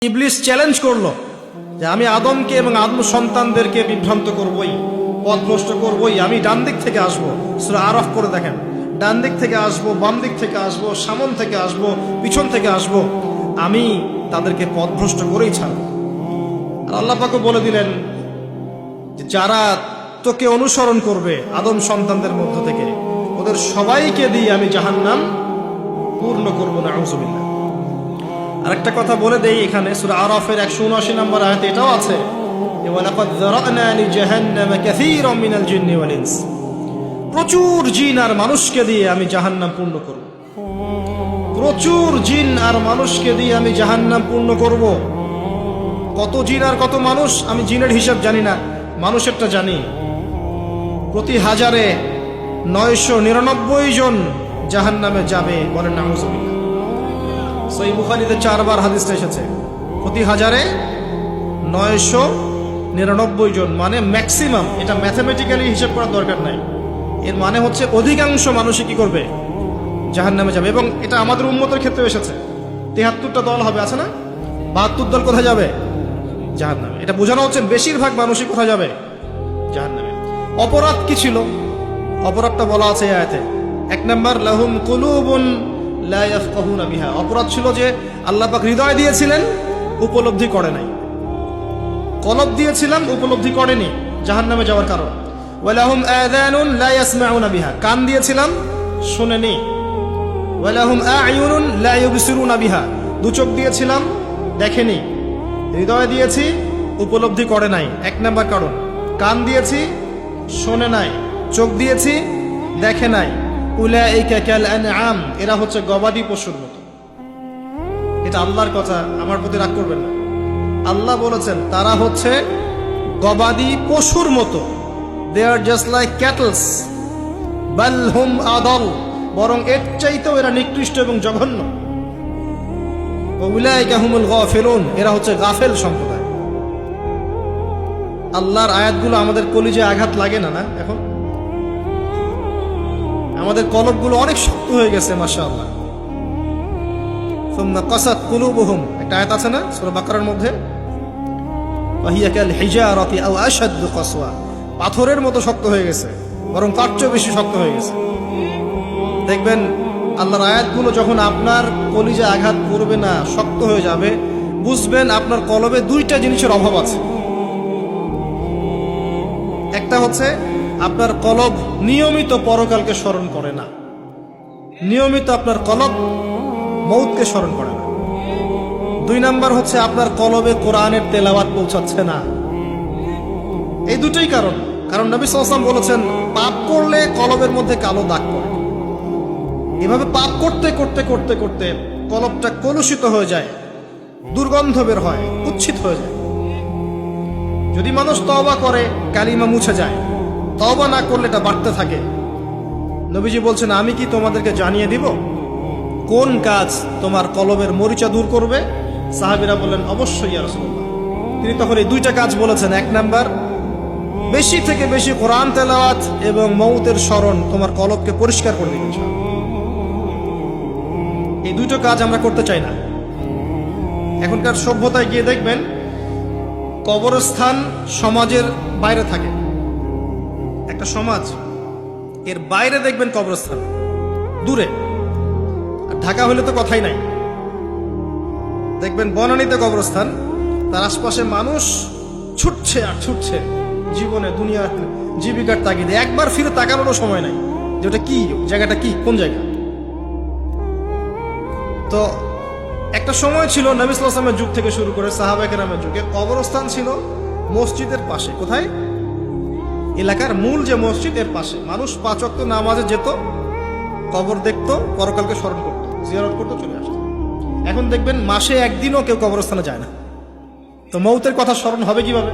ইবলিস চ্যালেঞ্জ করলো যে আমি আদমকে এবং আদম সন্তানদেরকে বিভ্রান্ত করবই, পথভ্রষ্ট করবই। আমি ডান দিক থেকে আসবো, সূরা আরাফ করে দেখেন, ডান দিক থেকে আসবো, বাম দিক থেকে আসবো, সামন থেকে আসবো, পিছন থেকে আসবো, আমি তাদেরকে পথভ্রষ্ট করেই ছাড়ব। আর আল্লাহ পাকও বলে দিলেন যে যারা তোকে অনুসরণ করবে আদম সন্তানদের মধ্য থেকে, ওদের সবাইকে দিয়ে আমি জাহান্নাম পূর্ণ করবো না। আউযুবিল্লাহ। আরেকটা কথা বলে দেই, এখানে সূরা আরাফের 179 নম্বর আয়াতে এটাও আছে, ওয়ালাকাদ যারানা লিজাহান্নামা কাসীরাম মিনাল জিন্নি ওয়াল ইনস, প্রচুর জিন আর মানুষকে দিয়ে আমি জাহান্নাম পূর্ণ করব। প্রচুর জিন আর মানুষকে দিয়ে আমি জাহান্নাম পূর্ণ করব। কত জিন আর কত মানুষ আমি জিনের হিসাব জানি না, মানুষেরটা জানি। প্রতি হাজারে 999 জন জাহান্নামে যাবে, বলেন নাউযুবিল্লাহ। সহিহ বুখারীতে 4 বার হাদিসটা এসেছে, প্রতি হাজারে 999 জন, মানে ম্যাক্সিমাম। এটা ম্যাথমেটিক্যালি হিসাব করার দরকার নাই, এর মানে হচ্ছে অধিকাংশ মানুষই কি করবে, জাহান্নামে যাবে। এবং এটা আমাদের উম্মতের ক্ষেত্রে এসেছে। 73টা দল হবে, আছে না? 72 দল কোথায় যাবে? জাহান্নামে। এটা বোঝানো হচ্ছে বেশিরভাগ মানুষই কোথায় যাবে? জাহান্নামে। অপরাধ কি ছিল? অপরাধটা বলা আছে এই আয়াতে। 1 নাম্বার, লাহুম কুলুবুন লা ইয়াফকাহুনা বিহা। অপরাধ ছিল যে আল্লাহ পাক হৃদয় দিয়েছিলেন, উপলব্ধি করে নাই। কলব দিয়েছিলাম, উপলব্ধি করেনি, জাহান্নামে যাওয়ার কারণ। ওয়ালাহুম আযানুন লা ইয়াসমাউনা বিহা। কান দিয়েছিলাম, শুনেনি। ওয়ালাহুম আ'য়ুনুন লা ইউবসিরুনা বিহা। দু চোখ দিয়েছিলাম, দেখেনি। হৃদয় দিয়েছি, উপলব্ধি করে নাই। 1 নাম্বার কারণ। কান দিয়েছি, শোনে নাই। চোখ দিয়েছি, দেখে নাই। উলাইকা কাল আনআম, এরা হচ্ছে গবাদি পশুর মতো। এটা আল্লাহর কথা, আমার প্রতি রাগ করবেন না। আল্লাহ বলেছেন তারা হচ্ছে গবাদি পশুর মতো। দে আর জাস্ট লাইক ক্যাটলস, বাল হুম আদল, বরং এর চাইতেও এরা নিকৃষ্ট এবং জঘন্য। উলাইকা হুমুল গাফিলুন, এরা হচ্ছে গাফেল সম্প্রদায়। আল্লাহর আয়াতগুলো আমাদের কলিজায় আঘাত লাগে না? না, এখন আমাদের কলবগুলো অনেক শক্ত হয়ে গেছে, মাশাআল্লাহ। সুম্মা কাসাত কুলুবুহুম, একটা আয়াত আছে না সূরা বাকারার মধ্যে, ওয়াহিয়া কাল হিজারাতি আও আশাদ্দু কাসওয়া, পাথরের মতো শক্ত হয়ে গেছে, বরং তার চেয়ে বেশি শক্ত হয়ে গেছে। দেখবেন আল্লাহর আয়াতগুলো যখন আপনার কলিজায় আঘাত করবে না, শক্ত হয়ে যাবে, বুঝবেন আপনার কলবে 2টা জিনিসের অভাব আছে। একটা হচ্ছে আপনার কলব নিয়মিত পরকালকে স্মরণ করে না, নিয়মিত আপনার কলব মৌতকে স্মরণ করে না। 2 নাম্বার হচ্ছে আপনার কলবে কোরআনের তেলাওয়াত পৌঁছাচ্ছে না। এই দুটোই কারণ। কারণ নবী সাল্লাল্লাহু আলাইহি ওয়াসাল্লাম বলেছেন, পাপ করলে কলবের মধ্যে কালো দাগ পড়ে। এভাবে পাপ করতে করতে করতে করতে কলবটা কলুষিত হয়ে যায়, দুর্গন্ধ বের হয়, কুৎসিত হয়ে যায়। যদি মানুষ তওবা করে, কালিমা মুছে যায়। তওবা না করলে এটা বাড়তে থাকে। নবীজি বলছেন, আমি কি তোমাদেরকে জানিয়ে দিব কোন কাজ তোমার কলবের মরিচা দূর করবে? সাহাবীরা বললেন, অবশ্যই ইয়া রাসূলুল্লাহ। তিনি তখন এই 2টা কাজ বলেছেন। 1 নাম্বার, বেশি থেকে বেশি কোরআন তেলাওয়াত এবং মৌতের স্মরণ তোমার কলবকে পরিষ্কার করে দিবে। এই 2টো কাজ আমরা করতে চাই না। এখনকার সভ্যতায় গিয়ে দেখবেন কবরস্থান সমাজের বাইরে থাকে। একটা সমাজ, এর বাইরে দেখবেন কবরস্থান, দূরে। আর ঢাকা হলে তো কথাই নাই। দেখবেন বনানীতে কবরস্থান, তার আশপাশে মানুষ ছুটছে আর ছুটছে জীবনে, দুনিয়ার জীবিকার তাগিদে। একবার ফিরে তাকানোরও সময় নাই যে ওটা কি, জায়গাটা কি, কোন জায়গা। তো একটা সময় ছিল নবী সাল্লাল্লাহু আলাইহি ওয়াসাল্লামের যুগ থেকে শুরু করে সাহাবায়ে কেরামের যুগে, কবরস্থান ছিল মসজিদের পাশে। কোথায়? এলাকার মূল যে মসজিদ, এর পাশে। মানুষ 5 ওয়াক্ত নামাজে যেত, কবর দেখতো, পরকালকে স্মরণ করতো, জিয়ারত করতো, চলে আসতো। এখন দেখবেন মাসে 1 দিনও কেউ কবরস্থানে যায় না। তো মৌতের কথা স্মরণ হবে কিভাবে?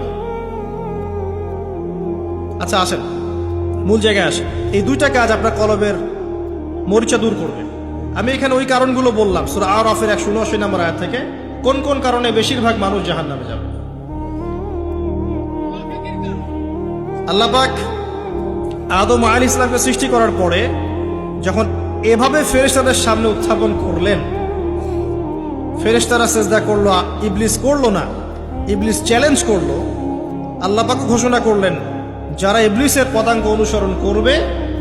আচ্ছা আসেন, মূল জায়গায় আসেন। এই 2টা কাজ আপনার কলবের মরিচা দূর করবে। আমি এখানে ওই কারণগুলো বললাম সূরা আরাফের 179 নম্বর আয়াত থেকে, কোন কোন কারণে বেশিরভাগ মানুষ জাহান্নামে যাবে। আল্লাহ পাক আদম আলাইহিস সালামকে সৃষ্টি করার পরে যখন এভাবে ফেরেশতাদের সামনে উত্থাপন করলেন, ফেরেশতারা সিজদা করলো, ইবলিস করলো না। ইবলিস চ্যালেঞ্জ করলো, আল্লাহ পাক ঘোষণা করলেন যারা ইবলিসের পদাঙ্ক অনুসরণ করবে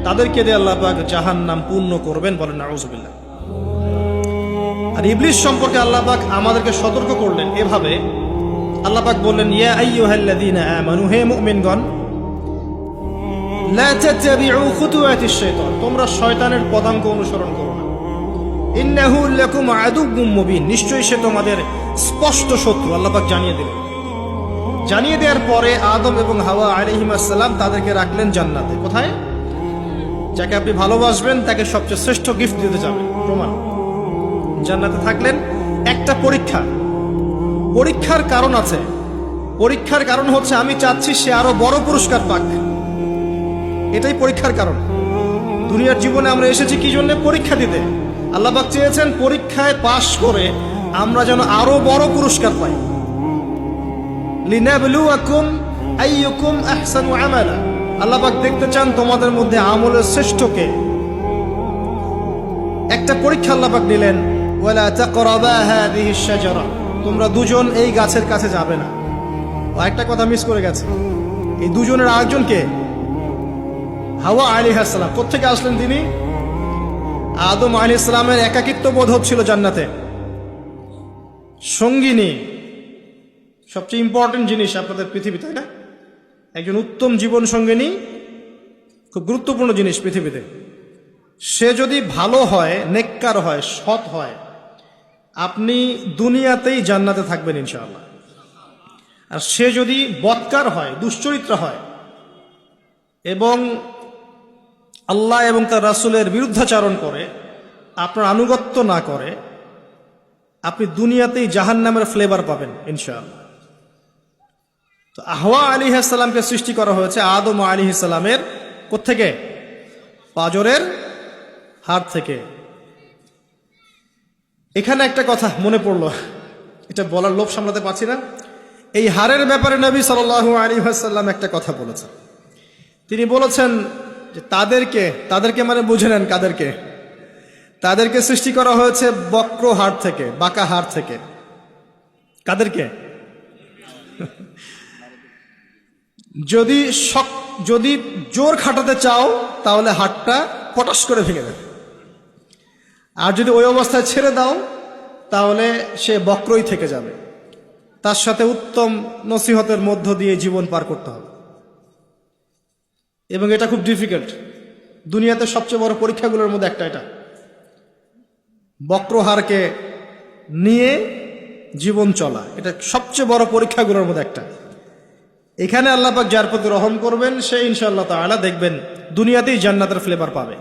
তাদেরকে দিয়ে আল্লাহ পাক জাহান্নাম পূর্ণ করবেন। বলেন নাউযুবিল্লাহ। আর ইবলিস সম্পর্কে আল্লাহ পাক আমাদেরকে সতর্ক করলেন এভাবে, আল্লাহ পাক বললেন ইয়া আইয়ুহাল্লাযীনা আমানু, হে মুমিনগণ, লা তাত্তাবিউ খুতুওয়াতিশ শাইতান, তোমরা শয়তানের পদাঙ্ক অনুসরণ করো না। ইন্নাহু লাকুম আদুউম মুবিন, নিশ্চয়ই সে তোমাদের স্পষ্ট শত্রু। আল্লাহ পাক জানিয়ে দিলেন। জানিয়ে দেওয়ার পরে আদম এবং হাওয়া আলাইহিস সালাম তাদেরকে রাখলেন জান্নাতে। কোথায়? যাকে আপনি ভালোবাসবেন তাকে সবচেয়ে শ্রেষ্ঠ গিফট দিতে যাবেন, প্রমাণ। জান্নাতে থাকলেন। একটা পরীক্ষার কারণ আছে। পরীক্ষার কারণ হচ্ছে আমি চাচ্ছি সে আরো বড় পুরস্কার পাক। এটাই পরীক্ষার কারণ। দুনিয়ার জীবনে আমরা এসেছি কি জন্য? পরীক্ষা দিতে। আল্লাহ পাক চেয়েছেন পরীক্ষায় পাশ করে আমরা যেন আরো বড় পুরস্কার পাই। লিনাবলুয়াকুম আইয়ুকুম আহসানু আমালা, আল্লাহ পাক দেখতে চান তোমাদের মধ্যে আমলের শ্রেষ্ঠ কে। একটা পরীক্ষা আল্লাহ পাক নিলেন, ওয়ালা তাকরাবা হাযিহিশ শাজারা, তোমরা দুজন এই গাছের কাছে যাবে না। একটা কথা মিস করে গেছে, এই দুজনের আরেকজন কে? হাওয়া আলাইহিস সালাম। কোত্থেকে আসলেন তিনি? আদম আলাইহিস সালামের একাকিত্ব বোধ হচ্ছিল জান্নাতে। সঙ্গিনী সবচেয়ে ইম্পর্টেন্ট জিনিস আপনাদের পৃথিবীতে, তাই না? একজন উত্তম জীবন সঙ্গিনী খুব গুরুত্বপূর্ণ জিনিস পৃথিবীতে। সে যদি ভালো হয়, নেককার হয়, সৎ হয়, আপনি দুনিয়াতেই জান্নাতে থাকবেন ইনশাআল্লাহ। আর সে যদি বদকার হয়, দুশ্চরিত্র হয় এবং আল্লাহ এবং তার রাসূলের বিরুদ্ধাচারণ করে, আপনার আনুগত্য না করে, আপনি দুনিয়াতেই জাহান্নামের ফ্লেভার পাবেন ইনশাআল্লাহ। তো হাওয়া আলাইহিস সালামকে সৃষ্টি করা হয়েছে আদম আলাইহিস সালামের কোত্থেকে? পাঁজরের হাড় থেকে। এখানে একটা কথা মনে পড়লো, এটা বলার লোভ সামলাতে পারছি না। এই হাড়ের ব্যাপারে নবী সাল্লাল্লাহু আলাইহি ওয়াসাল্লাম একটা কথা বলেছেন। তিনি বলেছেন যে তাদেরকে মানে বুঝে নেন কাদেরকে। তাদেরকে সৃষ্টি করা হয়েছে বক্র হাড় থেকে, বাঁকা হাড় থেকে। কাদেরকে? যদি জোর খাটাতে চাও তাহলে হাড়টা পটাশ করে ভেঙে দেবে, আর যদি ওই অবস্থায় ছেড়ে দাও তাহলে সে বক্রই থেকে যাবে। তার সাথে উত্তম নসিহতের মধ্য দিয়ে জীবন পার করতে হবে, এবং এটা খুব ডিফিকাল্ট। দুনিয়াতে সবচেয়ে বড় পরীক্ষাগুলোর মধ্যে একটা এটা, বক্রহারকে নিয়ে জীবন চলা। এটা সবচেয়ে বড় পরীক্ষাগুলোর মধ্যে একটা। এখানে আল্লাহ পাক যার প্রতি রহম করবেন সে ইনশাআল্লাহ তাআলা দেখবেন দুনিয়াতেই জান্নাতের ফ্লেভার পাবে।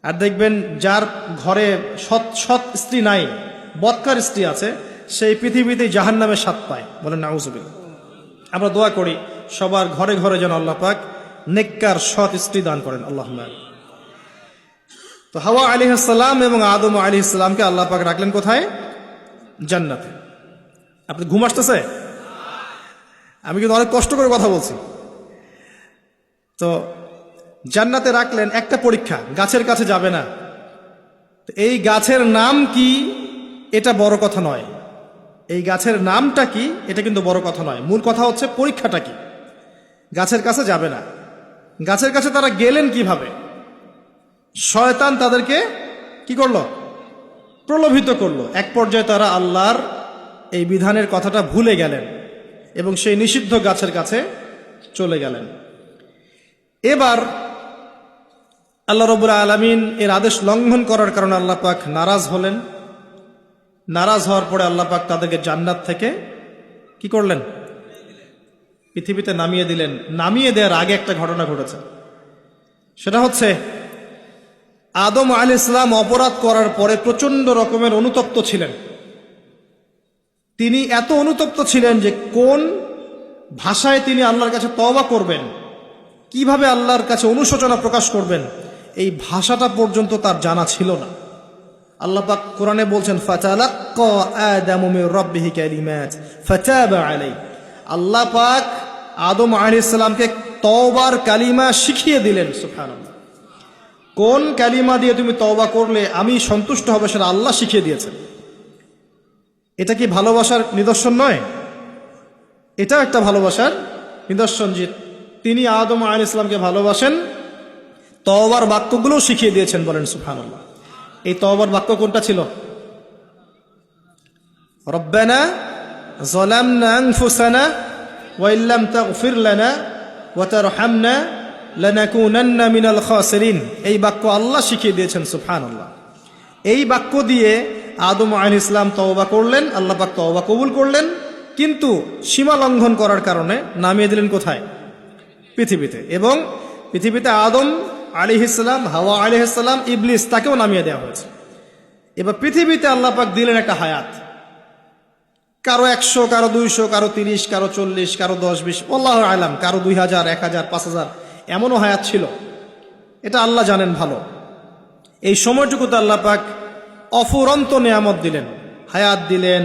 আর দেখবেন যার ঘরে সৎ স্ত্রী নাই, বদকার স্ত্রী আছে, সেই পৃথিবীতেই জাহান্নামের স্বাদ পায়। বলেন নাউযুবিল্লাহ। আমরা দোয়া করি সবার ঘরে ঘরে যেন আল্লাহ পাক নেককার সৎ স্ত্রী দান করেন, আল্লাহুম্মা আমিন। তো হাওয়া আলাইহিস সালাম এবং আদম আলাইহিস সালামকে আল্লাহ পাক রাখলেন কোথায়? জান্নাতে। আপনি ঘুম আসতেছে? আমি কিন্তু অনেক কষ্ট করে কথা বলছি। তো জান্নাতে রাখলেন, একটা পরীক্ষা, গাছের কাছে যাবে না। এই গাছের নাম কি এটা বড় কথা নয়, এই গাছের নামটা কি এটা কিন্তু বড় কথা নয়। মূল কথা হচ্ছে পরীক্ষাটা কি। গাছের কাছে যাবে না। গাছের কাছে তারা গেলেন কিভাবে? শয়তান তাদেরকে কি করলো? প্রলোভিত করলো। এক পর্যায়ে তারা আল্লাহর এই বিধানের কথাটা ভুলে গেলেন এবং সেই নিষিদ্ধ গাছের কাছে চলে গেলেন। এবার আল্লাহ রাব্বুল আলামিন এর আদেশ লঙ্ঘন করার কারণে আল্লাহ পাক নারাজ হলেন। নারাজ হওয়ার পরে আল্লাহ পাক তাদেরকে জান্নাত থেকে কি করলেন? পৃথিবীতে নামিয়ে দিলেন। নামিয়ে দেওয়ার আগে একটা ঘটনা ঘটেছে, সেটা হচ্ছে আদম আলাইহিস সালাম অপরাধ করার পরে প্রচন্ড রকমের অনুতপ্ত ছিলেন। তিনি এত অনুতপ্ত ছিলেন যে কোন ভাষায় তিনি আল্লাহর কাছে তওবা করবেন, কিভাবে আল্লাহর কাছে অনুশোচনা প্রকাশ করবেন, এই ভাষাটা পর্যন্ত তার জানা ছিল না। আল্লাহ পাক কোরআনে বলছেন ফাতালাক্কা আদামু মির রাব্বিহি কালিমাত ফাতাবা আলাইহি। আল্লাহ পাক আদম আলাইহিস সালামকে তওবার কালিমা শিখিয়ে দিলেন। সুবহানাল্লাহ। কোন কালিমা দিয়ে তুমি তওবা করলে আমি সন্তুষ্ট হব সেটা আল্লাহ শিখিয়ে দিয়েছেন। এটা কি ভালোবাসার নিদর্শন নয়? এটা একটা ভালোবাসার নিদর্শন যে তিনি আদম আলাইহিস সালামকে ভালোবাসেন, তওবার বাক্যগুলো শিখিয়ে দিয়েছেন। বলেন সুবহানাল্লাহ। এই তওবার বাক্য কোনটা ছিল? রব্বানা যালামনা আনফুসানা ওয়া ইল্লাম তাগফির লানা ওয়া তারহামনা লানাকুনান্না মিনাল খাসিরিন। এই বাক্য আল্লাহ শিখিয়ে দিয়েছেন। সুবহানাল্লাহ। এই বাক্য দিয়ে আদম আলাইহিস সালাম তওবা করলেন, আল্লাহ পাক তওবা কবুল করলেন, কিন্তু সীমা লঙ্ঘন করার কারণে নামিয়ে দিলেন কোথায়? পৃথিবীতে। এবং পৃথিবীতে আদম আলাইহিস সালাম, হাওয়া আলাইহিস সালাম, ইবলিস, তাকেও নামিয়ে দেওয়া হয়েছে। এবার পৃথিবীতে আল্লাহ পাক দিলেন একটা হায়াত, কারো 100, কারো 200, কারো 30, কারো 40, কারো 10-20, আল্লাহু আলাম, কারো 2000, 1000, 5000, এমনও হায়াত ছিল। এটা আল্লাহ জানেন ভালো। এই সময়টুকুতে আল্লাহ পাক অফুরন্ত নেয়ামত দিলেন, হায়াত দিলেন,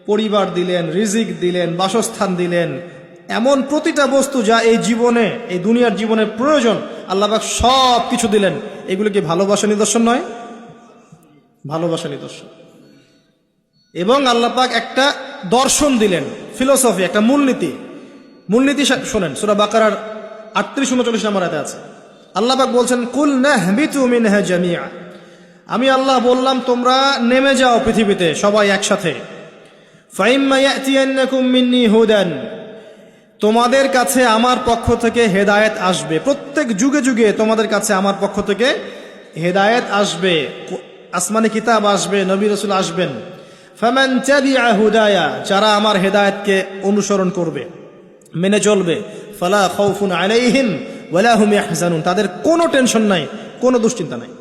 পরিবার দিলেন, রিজিক দিলেন, বাসস্থান দিলেন, এমন প্রতিটা বস্তু যা এই জীবনে, এই দুনিয়ার জীবনে প্রয়োজন, আল্লাহ পাক সব কিছু দিলেন। এগুলো কি ভালোবাসা নিদর্শন নয়? ভালোবাসা নিদর্শন। এবং আল্লাহ পাক একটা দর্শন দিলেন, ফিলোসফি, একটা মূলনীতি। মূলনীতি শোনেন, সূরা বাকারার 38-39 নম্বর আয়াতে আছে। আল্লাহ পাক বলছেন, কুল নাহবিতু মিনহা জামিআ। আমি আল্লাহ বললাম তোমরা নেমে যাও পৃথিবীতে সবাই একসাথে। ফাইম্মা ইয়াতিয়ান্নাকুম মিন্নি হুদান। তোমাদের কাছে আমার পক্ষ থেকে হেদায়েত আসবে। প্রত্যেক যুগে যুগে তোমাদের কাছে আমার পক্ষ থেকে হেদায়েত আসবে, আসমানি কিতাব আসবে, নবী রাসূল আসবেন। ফামান তাবিআ হুদায়া, যারা আমার হেদায়েতকে অনুসরণ করবে, মেনে চলবে, ফালা খাউফুন আলাইহিম ওয়ালা হুম ইয়াহজানুন, তাদের কোনো টেনশন নাই, কোনো দুশ্চিন্তা নাই।